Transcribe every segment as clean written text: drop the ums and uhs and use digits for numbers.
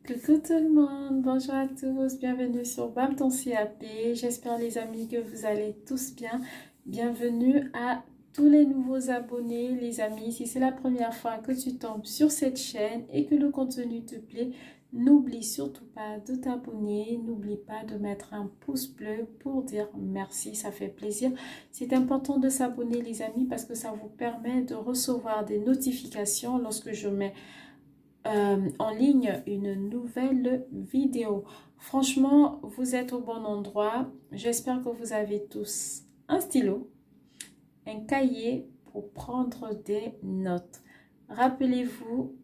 Coucou tout le monde, bonjour à tous, bienvenue sur BAM ton CAP. J'espère les amis que vous allez tous bien. Bienvenue à tous les nouveaux abonnés les amis. Si c'est la première fois que tu tombes sur cette chaîne et que le contenu te plaît, n'oublie surtout pas de t'abonner. N'oublie pas de mettre un pouce bleu pour dire merci, ça fait plaisir. C'est important de s'abonner les amis parce que ça vous permet de recevoir des notifications lorsque je mets en ligne une nouvelle vidéo. Franchement, vous êtes au bon endroit. J'espère que vous avez tous un stylo, un cahier pour prendre des notes. Rappelez-vous,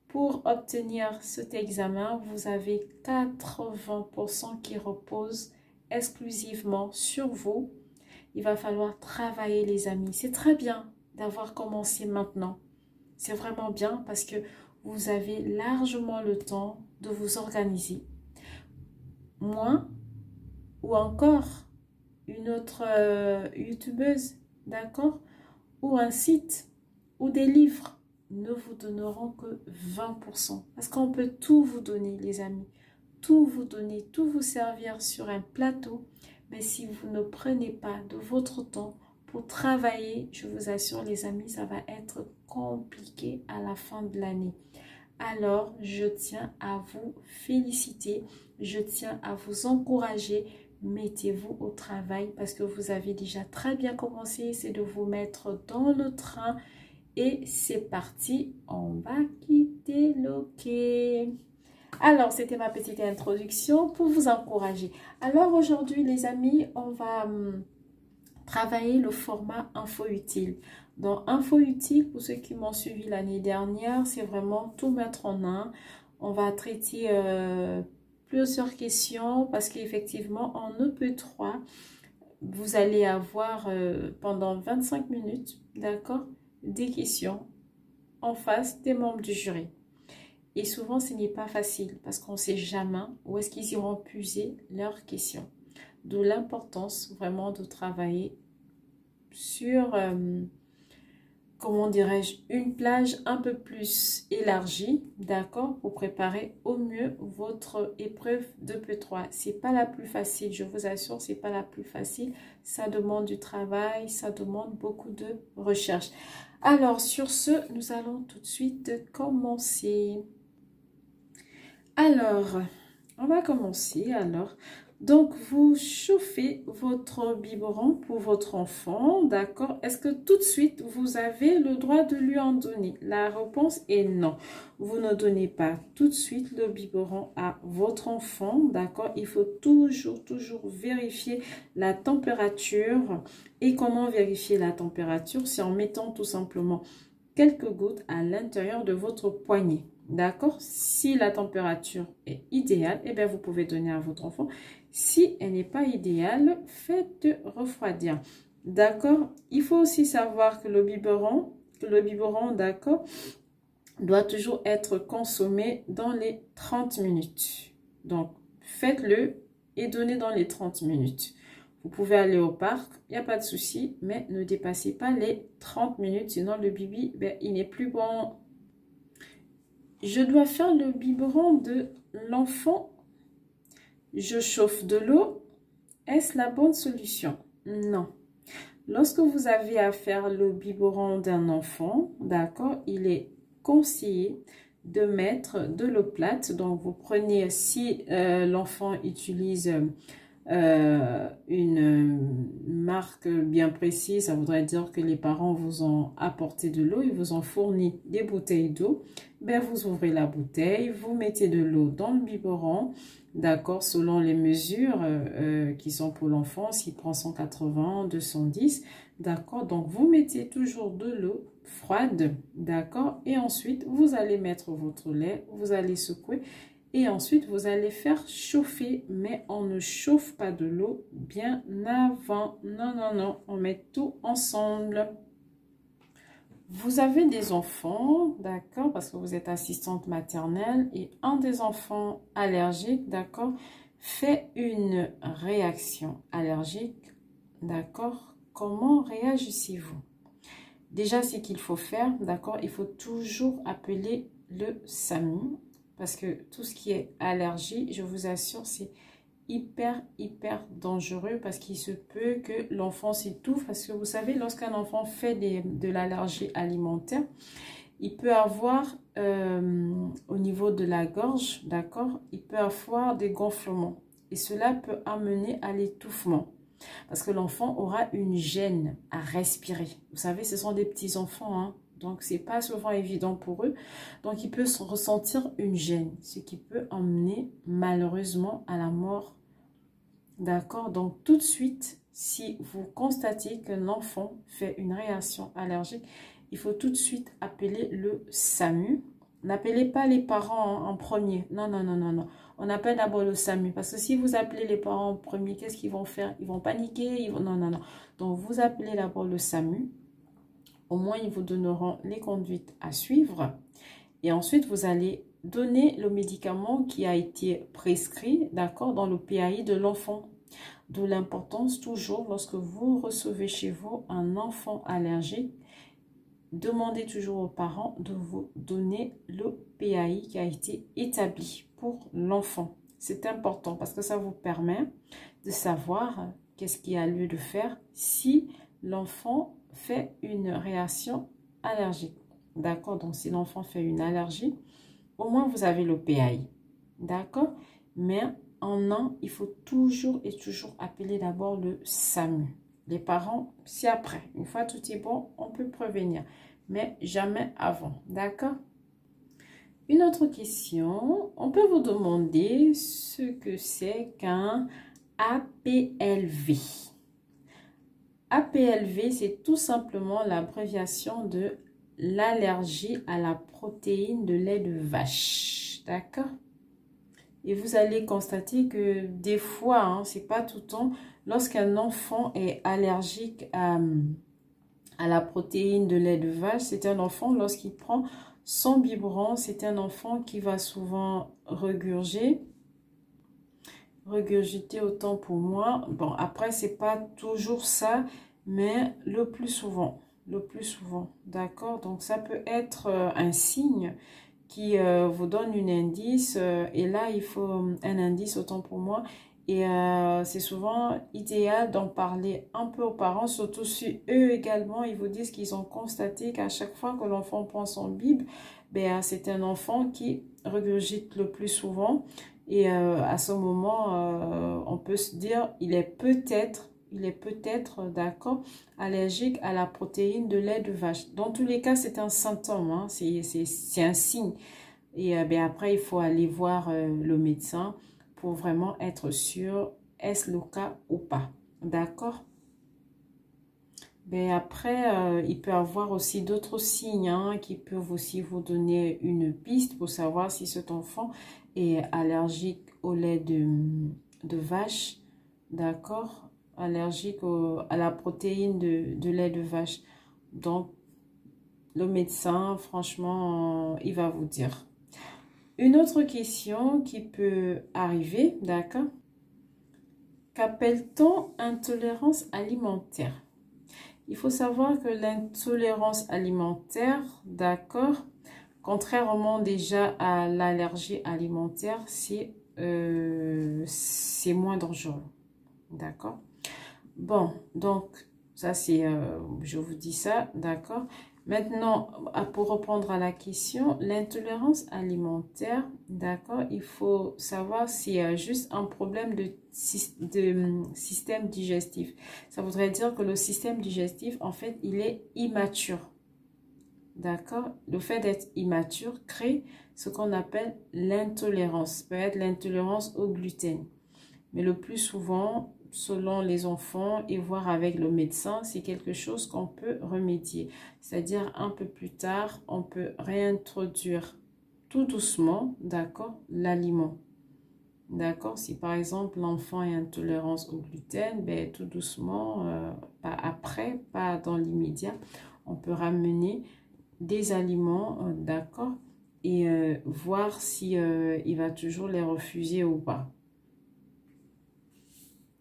pour obtenir cet examen, vous avez 80% qui repose exclusivement sur vous. Il va falloir travailler les amis. C'est très bien d'avoir commencé maintenant. C'est vraiment bien parce que vous avez largement le temps de vous organiser. Moi, ou encore une autre youtubeuse, d'accord? Ou un site, ou des livres, ne vous donneront que 20%. Parce qu'on peut tout vous donner, les amis. Tout vous donner, tout vous servir sur un plateau. Mais si vous ne prenez pas de votre temps pour travailler, je vous assure, les amis, ça va être compliqué à la fin de l'année. Alors, je tiens à vous féliciter, je tiens à vous encourager. Mettez-vous au travail parce que vous avez déjà très bien commencé. C'est de vous mettre dans le train et c'est parti. On va quitter le quai. Alors, c'était ma petite introduction pour vous encourager. Alors, aujourd'hui, les amis, on va travailler le format info utile. Donc, info utile, pour ceux qui m'ont suivi l'année dernière, c'est vraiment tout mettre en un. On va traiter plusieurs questions parce qu'effectivement, en EP3, vous allez avoir pendant 25 minutes, d'accord, des questions en face des membres du jury. Et souvent, ce n'est pas facile parce qu'on ne sait jamais où est-ce qu'ils iront puiser leurs questions. D'où l'importance vraiment de travailler sur, comment dirais-je, une plage un peu plus élargie, d'accord, pour préparer au mieux votre épreuve de P3. C'est pas la plus facile, je vous assure, c'est pas la plus facile. Ça demande du travail, ça demande beaucoup de recherche. Alors, sur ce, nous allons tout de suite commencer. Alors, on va commencer alors. Donc, vous chauffez votre biberon pour votre enfant, d'accord? Est-ce que tout de suite, vous avez le droit de lui en donner? La réponse est non. Vous ne donnez pas tout de suite le biberon à votre enfant, d'accord? Il faut toujours vérifier la température. Et comment vérifier la température? C'est en mettant tout simplement quelques gouttes à l'intérieur de votre poignet. D'accord? Si la température est idéale, eh bien, vous pouvez donner à votre enfant. Si elle n'est pas idéale, faites refroidir. D'accord? Il faut aussi savoir que le biberon, d'accord, doit toujours être consommé dans les 30 minutes. Donc, faites-le et donnez dans les 30 minutes. Vous pouvez aller au parc, il n'y a pas de souci, mais ne dépassez pas les 30 minutes, sinon le bibi, ben, il n'est plus bon. Je dois faire le biberon de l'enfant. Je chauffe de l'eau. Est-ce la bonne solution? Non. Lorsque vous avez à faire le biberon d'un enfant, d'accord, il est conseillé de mettre de l'eau plate. Donc, vous prenez, si l'enfant utilise une marque bien précise, ça voudrait dire que les parents vous ont apporté de l'eau, ils vous ont fourni des bouteilles d'eau. Ben, vous ouvrez la bouteille, vous mettez de l'eau dans le biberon, d'accord, selon les mesures qui sont pour l'enfant, s'il prend 180, 210, d'accord. Donc, vous mettez toujours de l'eau froide, d'accord, et ensuite, vous allez mettre votre lait, vous allez secouer. Et ensuite, vous allez faire chauffer, mais on ne chauffe pas de l'eau bien avant. Non, non, non, on met tout ensemble. Vous avez des enfants, d'accord, parce que vous êtes assistante maternelle et un des enfants allergiques, d'accord, fait une réaction allergique, d'accord. Comment réagissez-vous? Déjà, ce qu'il faut faire, d'accord, il faut toujours appeler le SAMU. Parce que tout ce qui est allergie, je vous assure, c'est hyper dangereux parce qu'il se peut que l'enfant s'étouffe. Parce que vous savez, lorsqu'un enfant fait de l'allergie alimentaire, il peut avoir au niveau de la gorge, d'accord, il peut avoir des gonflements. Et cela peut amener à l'étouffement. Parce que l'enfant aura une gêne à respirer. Vous savez, ce sont des petits enfants, hein. Donc, c'est pas souvent évident pour eux. Donc, il peut ressentir une gêne, ce qui peut emmener malheureusement à la mort. D'accord? Donc, tout de suite, si vous constatez qu'un enfant fait une réaction allergique, il faut tout de suite appeler le SAMU. N'appelez pas les parents en premier. Non, non, non, non, non. On appelle d'abord le SAMU. Parce que si vous appelez les parents en premier, qu'est-ce qu'ils vont faire? Ils vont paniquer. Non, non, non. Donc, vous appelez d'abord le SAMU. Au moins, ils vous donneront les conduites à suivre. Et ensuite, vous allez donner le médicament qui a été prescrit, d'accord, dans le PAI de l'enfant. D'où l'importance toujours, lorsque vous recevez chez vous un enfant allergique, demandez toujours aux parents de vous donner le PAI qui a été établi pour l'enfant. C'est important parce que ça vous permet de savoir qu'est-ce qu'il y a lieu de faire si l'enfant fait une réaction allergique. D'accord? Donc, si l'enfant fait une allergie, au moins vous avez le PAI. D'accord? Mais en un, il faut toujours et toujours appeler d'abord le SAMU. Les parents, c'est après. Une fois tout est bon, on peut prévenir. Mais jamais avant. D'accord? Une autre question. On peut vous demander ce que c'est qu'un APLV. APLV, c'est tout simplement l'abréviation de l'allergie à la protéine de lait de vache. D'accord? Et vous allez constater que des fois, hein, c'est pas tout le temps, lorsqu'un enfant est allergique à la protéine de lait de vache, c'est un enfant, lorsqu'il prend son biberon, c'est un enfant qui va souvent regurgiter autant pour moi. Bon, après, c'est pas toujours ça, mais le plus souvent, d'accord? Donc, ça peut être un signe qui vous donne un indice, et là, il faut un indice autant pour moi. Et c'est souvent idéal d'en parler un peu aux parents, surtout si eux également, ils vous disent qu'ils ont constaté qu'à chaque fois que l'enfant prend son bib, ben, c'est un enfant qui regurgite le plus souvent. Et à ce moment, on peut se dire, il est peut-être, d'accord, allergique à la protéine de lait de vache. Dans tous les cas, c'est un symptôme, hein, c'est un signe. Et ben, après, il faut aller voir le médecin pour vraiment être sûr, est-ce le cas ou pas. D'accord? Ben après, il peut y avoir aussi d'autres signes, hein, qui peuvent aussi vous donner une piste pour savoir si cet enfant est allergique au lait de vache. D'accord? Allergique à la protéine de lait de vache. Donc, le médecin, franchement, il va vous dire. Une autre question qui peut arriver, d'accord? Qu'appelle-t-on intolérance alimentaire? Il faut savoir que l'intolérance alimentaire, d'accord, contrairement déjà à l'allergie alimentaire, c'est moins dangereux, d'accord? Bon, donc, ça c'est, je vous dis ça, d'accord? Maintenant, pour répondre à la question, l'intolérance alimentaire, d'accord, il faut savoir s'il y a juste un problème de système digestif. Ça voudrait dire que le système digestif, en fait, il est immature. D'accord? Le fait d'être immature crée ce qu'on appelle l'intolérance. Ça peut être l'intolérance au gluten. Mais le plus souvent, selon les enfants et voir avec le médecin, c'est quelque chose qu'on peut remédier. C'est-à-dire un peu plus tard, on peut réintroduire tout doucement, d'accord, l'aliment. D'accord? Si par exemple l'enfant est intolérant au gluten, ben, tout doucement, pas après, pas dans l'immédiat, on peut ramener des aliments, d'accord, et voir si il va toujours les refuser ou pas.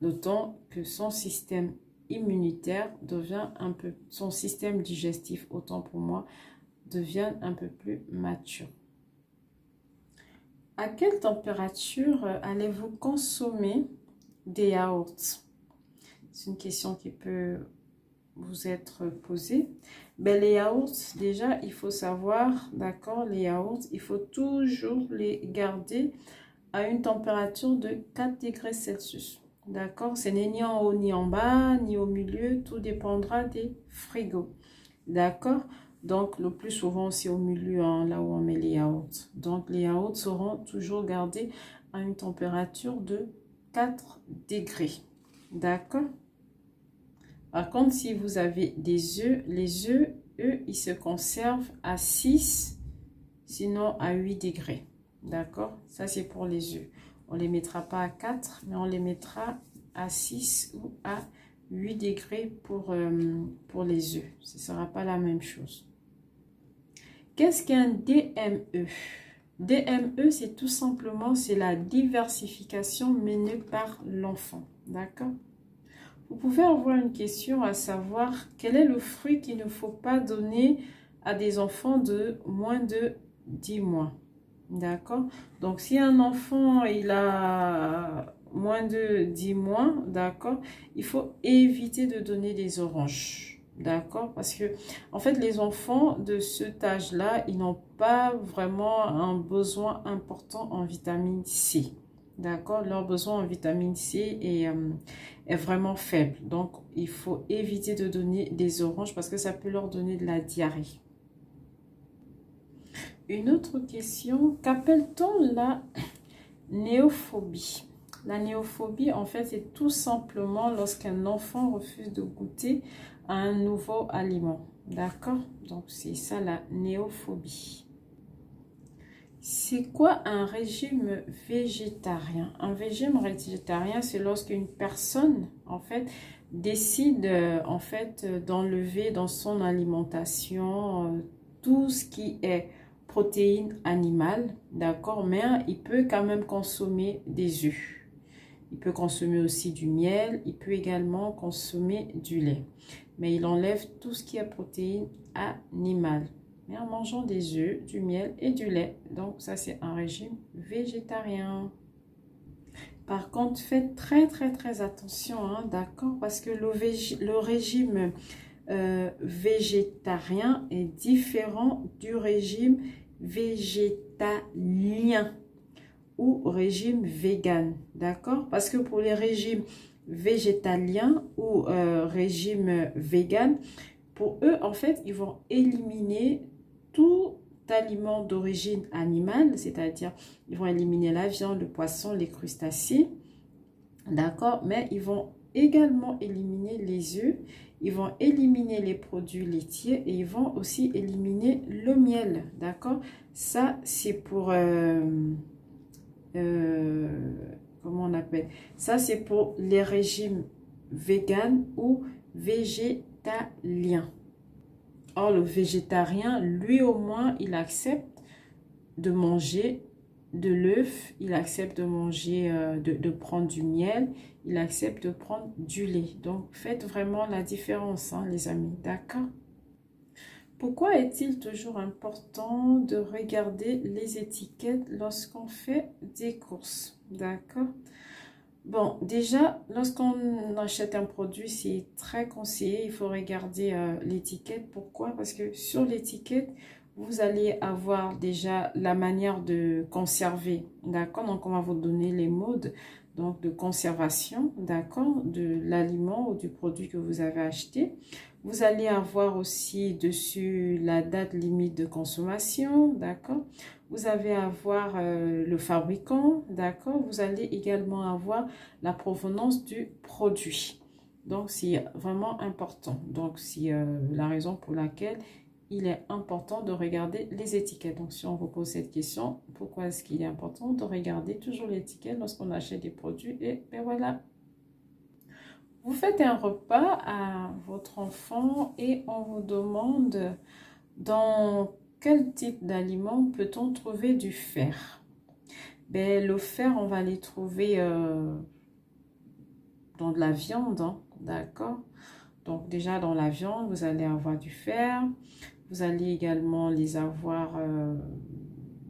D'autant que son système immunitaire devient un peu, son système digestif, autant pour moi, devient un peu plus mature. À quelle température allez-vous consommer des yaourts? C'est une question qui peut vous être posée. Ben, les yaourts, déjà, il faut savoir, d'accord, les yaourts, il faut toujours les garder à une température de 4 degrés Celsius. D'accord, ce n'est ni en haut ni en bas, ni au milieu, tout dépendra des frigos. D'accord, donc le plus souvent c'est au milieu, hein, là où on met les yaourts. Donc les yaourts seront toujours gardés à une température de 4 degrés. D'accord. Par contre, si vous avez des œufs, les œufs, eux, ils se conservent à 6, sinon à 8 degrés. D'accord? Ça, c'est pour les œufs. On ne les mettra pas à 4, mais on les mettra à 6 ou à 8 degrés pour les œufs. Ce ne sera pas la même chose. Qu'est-ce qu'un DME? DME, c'est tout simplement, c'est la diversification menée par l'enfant. D'accord? Vous pouvez avoir une question à savoir quel est le fruit qu'il ne faut pas donner à des enfants de moins de 10 mois. D'accord? Donc, si un enfant, il a moins de 10 mois, d'accord, il faut éviter de donner des oranges. D'accord? Parce que, en fait, les enfants de cet âge-là, ils n'ont pas vraiment un besoin important en vitamine C. D'accord? Leur besoin en vitamine C est vraiment faible. Donc, il faut éviter de donner des oranges parce que ça peut leur donner de la diarrhée. Une autre question, qu'appelle-t-on la néophobie? La néophobie, en fait, c'est tout simplement lorsqu'un enfant refuse de goûter à un nouveau aliment. D'accord? Donc, c'est ça la néophobie. C'est quoi un régime végétarien? Un régime végétarien, c'est lorsqu'une personne, en fait, décide, en fait, d'enlever dans son alimentation tout ce qui est protéines animales, d'accord? Mais il peut quand même consommer des œufs. Il peut consommer aussi du miel. Il peut également consommer du lait. Mais il enlève tout ce qui est protéines animales. Mais en mangeant des œufs, du miel et du lait. Donc ça, c'est un régime végétarien. Par contre, faites très attention, hein, d'accord? Parce que le régime végétarien est différent du régime végétalien ou régime vegan, d'accord? Parce que pour les régimes végétaliens ou régime vegan, pour eux, en fait, ils vont éliminer tout aliment d'origine animale, c'est-à-dire ils vont éliminer la viande, le poisson, les crustacés, d'accord? Mais ils vont également éliminer les œufs, ils vont éliminer les produits laitiers et ils vont aussi éliminer le miel, d'accord? Ça, c'est pour... comment on appelle? Ça, c'est pour les régimes vegan ou végétalien. Or, le végétarien, lui au moins, il accepte de manger de l'œuf, il accepte de manger, de prendre du miel, il accepte de prendre du lait. Donc, faites vraiment la différence, hein, les amis, d'accord? Pourquoi est-il toujours important de regarder les étiquettes lorsqu'on fait des courses, d'accord? Bon, déjà, lorsqu'on achète un produit, c'est très conseillé. Il faut regarder l'étiquette. Pourquoi? Parce que sur l'étiquette, vous allez avoir déjà la manière de conserver. D'accord? Donc, on va vous donner les modes donc, de conservation, d'accord, de l'aliment ou du produit que vous avez acheté. Vous allez avoir aussi dessus la date limite de consommation, d'accord? Vous allez avoir le fabricant, d'accord? Vous allez également avoir la provenance du produit. Donc, c'est vraiment important. Donc, c'est la raison pour laquelle il est important de regarder les étiquettes. Donc, si on vous pose cette question, pourquoi est-ce qu'il est important de regarder toujours l'étiquette lorsqu'on achète des produits? Et ben voilà. Vous faites un repas à votre enfant et on vous demande dans quel type d'aliment peut-on trouver du fer? Ben, le fer, on va les trouver dans de la viande, hein, d'accord? Donc déjà dans la viande, vous allez avoir du fer. Vous allez également les avoir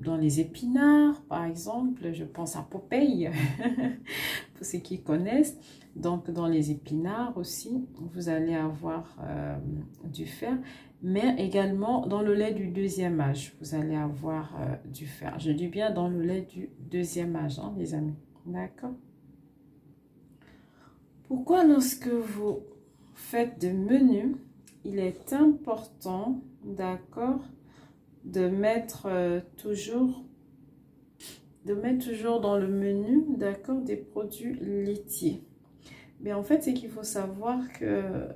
dans les épinards, par exemple. Je pense à Popeye, pour ceux qui connaissent. Donc, dans les épinards aussi, vous allez avoir du fer. Mais également, dans le lait du deuxième âge, vous allez avoir du fer. Je dis bien dans le lait du deuxième âge, hein, les amis. D'accord? Pourquoi lorsque vous faites des menus, il est important, d'accord, de mettre toujours dans le menu, d'accord, des produits laitiers. Mais en fait, c'est qu'il faut savoir que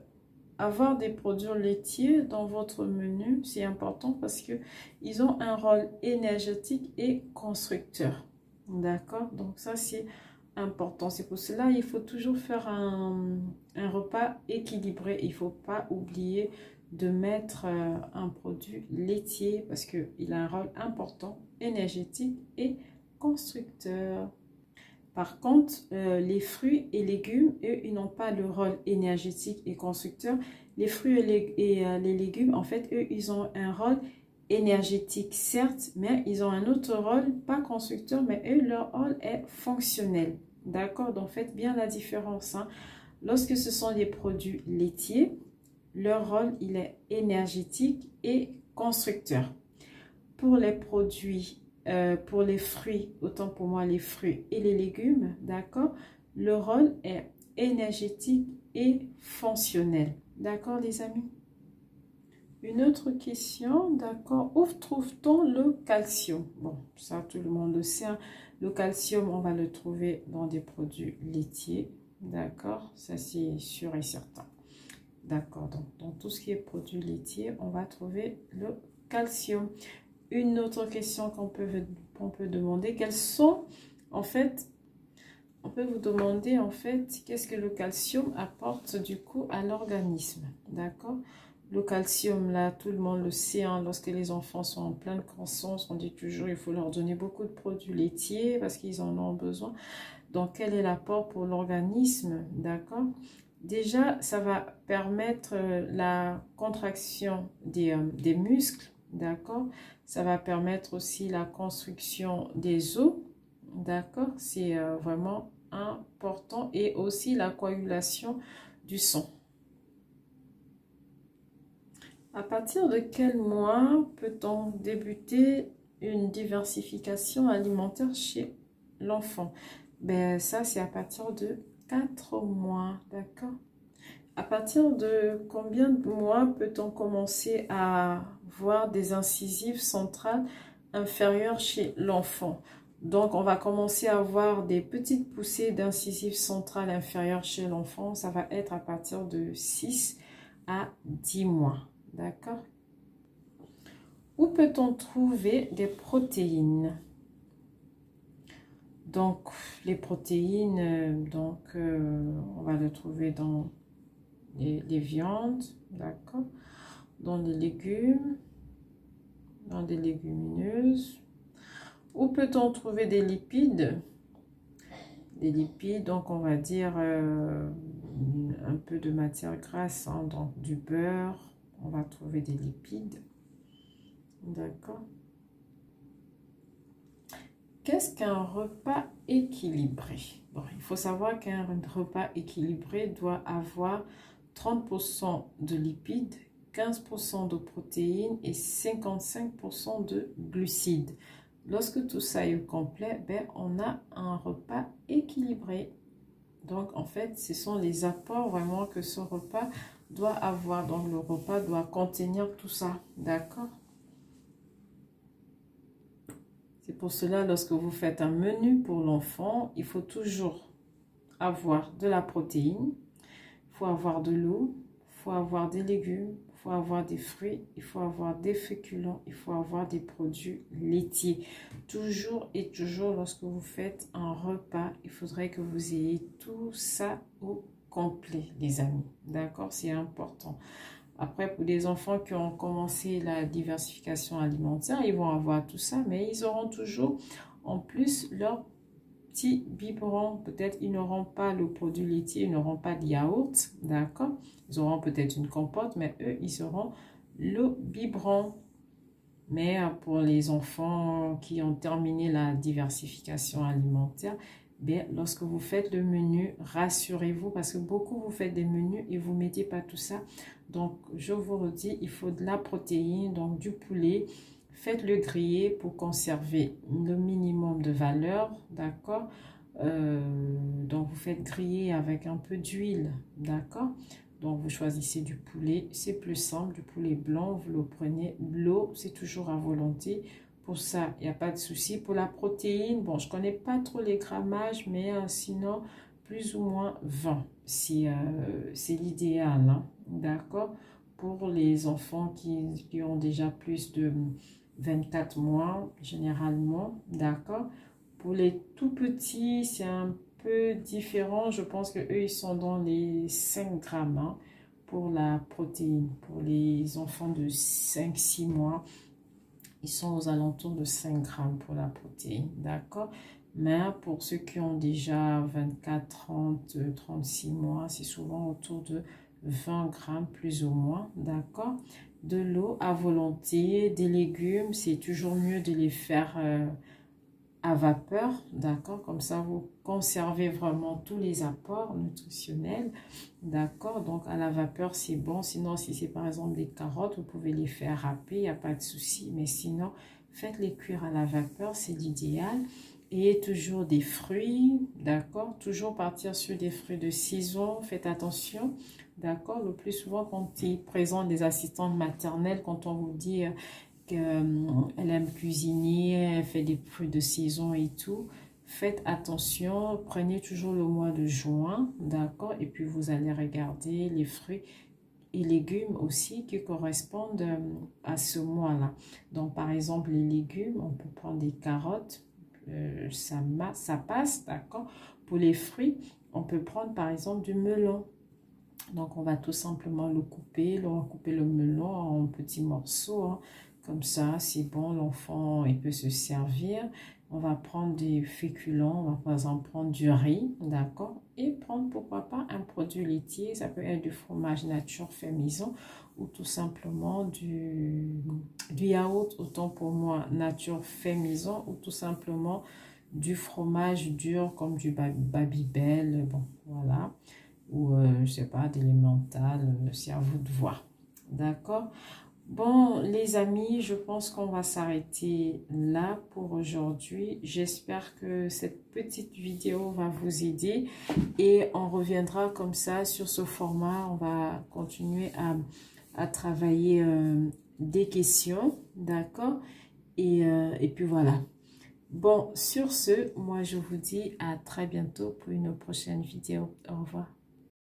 avoir des produits laitiers dans votre menu, c'est important parce que ils ont un rôle énergétique et constructeur. D'accord? Donc ça, c'est important. C'est pour cela il faut toujours faire un repas équilibré. Il ne faut pas oublier de mettre un produit laitier parce qu'il a un rôle important, énergétique et constructeur. Par contre, les fruits et légumes, eux, ils n'ont pas le rôle énergétique et constructeur. Les fruits et les légumes, en fait, eux, ils ont un rôle énergétique, certes, mais ils ont un autre rôle, pas constructeur, mais eux, leur rôle est fonctionnel. D'accord? Donc, faites bien la différence. Hein. Lorsque ce sont des produits laitiers, leur rôle, il est énergétique et constructeur. Pour les produits pour les fruits, autant pour moi les fruits et les légumes, d'accord, le rôle est énergétique et fonctionnel. D'accord, les amis? Une autre question, d'accord, où trouve-t-on le calcium? Bon, ça tout le monde le sait, hein. Le calcium, on va le trouver dans des produits laitiers, d'accord, ça c'est sûr et certain. D'accord, donc dans tout ce qui est produits laitiers, on va trouver le calcium. Une autre question qu'on peut demander, quels sont, en fait, on peut vous demander, en fait, qu'est-ce que le calcium apporte du coup à l'organisme, d'accord? Le calcium, là, tout le monde le sait, hein, lorsque les enfants sont en pleine croissance, on dit toujours il faut leur donner beaucoup de produits laitiers parce qu'ils en ont besoin. Donc, quel est l'apport pour l'organisme, d'accord? Déjà, ça va permettre la contraction des muscles, d'accord? Ça va permettre aussi la construction des os, d'accord? C'est vraiment important et aussi la coagulation du sang. À partir de quel mois peut-on débuter une diversification alimentaire chez l'enfant? Ben, ça, c'est à partir de 4 mois, d'accord? À partir de combien de mois peut-on commencer à voir des incisives centrales inférieures chez l'enfant? Donc, on va commencer à voir des petites poussées d'incisives centrales inférieures chez l'enfant. Ça va être à partir de 6 à 10 mois. D'accord? Où peut-on trouver des protéines? Donc, les protéines, on va le trouver dans les viandes, d'accord, dans les légumes, dans des légumineuses. Où peut-on trouver des lipides? Des lipides, donc on va dire un peu de matière grasse, hein, donc du beurre, on va trouver des lipides, d'accord. Qu'est-ce qu'un repas équilibré? Bon, il faut savoir qu'un repas équilibré doit avoir 30% de lipides, 15% de protéines et 55% de glucides. Lorsque tout ça est complet, ben, on a un repas équilibré. Donc, en fait, ce sont les apports vraiment que ce repas doit avoir. Donc, le repas doit contenir tout ça, d'accord? C'est pour cela, lorsque vous faites un menu pour l'enfant, il faut toujours avoir de la protéine, il faut avoir de l'eau, il faut avoir des légumes, il faut avoir des fruits, il faut avoir des féculents, il faut avoir des produits laitiers. Toujours et toujours, lorsque vous faites un repas, il faudrait que vous ayez tout ça au complet, les amis. D'accord? C'est important. Après, pour les enfants qui ont commencé la diversification alimentaire, ils vont avoir tout ça, mais ils auront toujours en plus leur petit biberon. Peut-être ils n'auront pas le produit laitier, ils n'auront pas de yaourt, d'accord? Ils auront peut-être une compote, mais eux, ils auront le biberon. Mais pour les enfants qui ont terminé la diversification alimentaire, bien, lorsque vous faites le menu, rassurez-vous parce que beaucoup vous faites des menus et vous ne mettez pas tout ça. Donc, je vous redis, il faut de la protéine, donc du poulet. Faites-le griller pour conserver le minimum de valeur, d'accord? Donc, vous faites griller avec un peu d'huile, d'accord? Donc, vous choisissez du poulet, c'est plus simple, du poulet blanc, vous le prenez. L'eau, c'est toujours à volonté. Pour ça, il n'y a pas de souci. Pour la protéine, bon, je ne connais pas trop les grammages, mais sinon, plus ou moins 20. C'est l'idéal, hein, d'accord? Pour les enfants qui ont déjà plus de 24 mois, généralement, d'accord? Pour les tout petits, c'est un peu différent. Je pense que eux ils sont dans les 5 grammes hein, pour la protéine. Pour les enfants de 5-6 mois, ils sont aux alentours de 5 grammes pour la protéine, d'accord? Mais pour ceux qui ont déjà 24, 30, 36 mois, c'est souvent autour de 20 grammes plus ou moins, d'accord? De l'eau à volonté, des légumes, c'est toujours mieux de les faire à vapeur, d'accord? Comme ça, vous conservez vraiment tous les apports nutritionnels, d'accord? Donc, à la vapeur, c'est bon. Sinon, si c'est par exemple des carottes, vous pouvez les faire râper, il n'y a pas de souci. Mais sinon, faites-les cuire à la vapeur, c'est l'idéal. Et toujours des fruits, d'accord? Toujours partir sur des fruits de saison, faites attention, d'accord? Le plus souvent, quand il présente des assistantes maternelles, quand on vous dit qu'elle aime cuisiner, elle fait des fruits de saison et tout. Faites attention, prenez toujours le mois de juin, d'accord? Et puis vous allez regarder les fruits et légumes aussi qui correspondent à ce mois-là. Donc par exemple, les légumes, on peut prendre des carottes, ça passe, d'accord? Pour les fruits, on peut prendre par exemple du melon. Donc on va tout simplement le couper le melon en petits morceaux, hein. Comme ça, c'est bon, l'enfant, il peut se servir. On va prendre des féculents, on va par exemple prendre du riz, d'accord? Et prendre, pourquoi pas, un produit laitier. Ça peut être du fromage nature fait maison ou tout simplement du yaourt, autant pour moi, nature fait maison ou tout simplement du fromage dur comme du Babybel, bon, voilà. Ou, je sais pas, d'Emmental, c'est à vous de voir, d'accord? Bon, les amis, je pense qu'on va s'arrêter là pour aujourd'hui. J'espère que cette petite vidéo va vous aider et on reviendra comme ça sur ce format. On va continuer à travailler des questions, d'accord? Et puis voilà. Bon, sur ce, moi je vous dis à très bientôt pour une prochaine vidéo. Au revoir.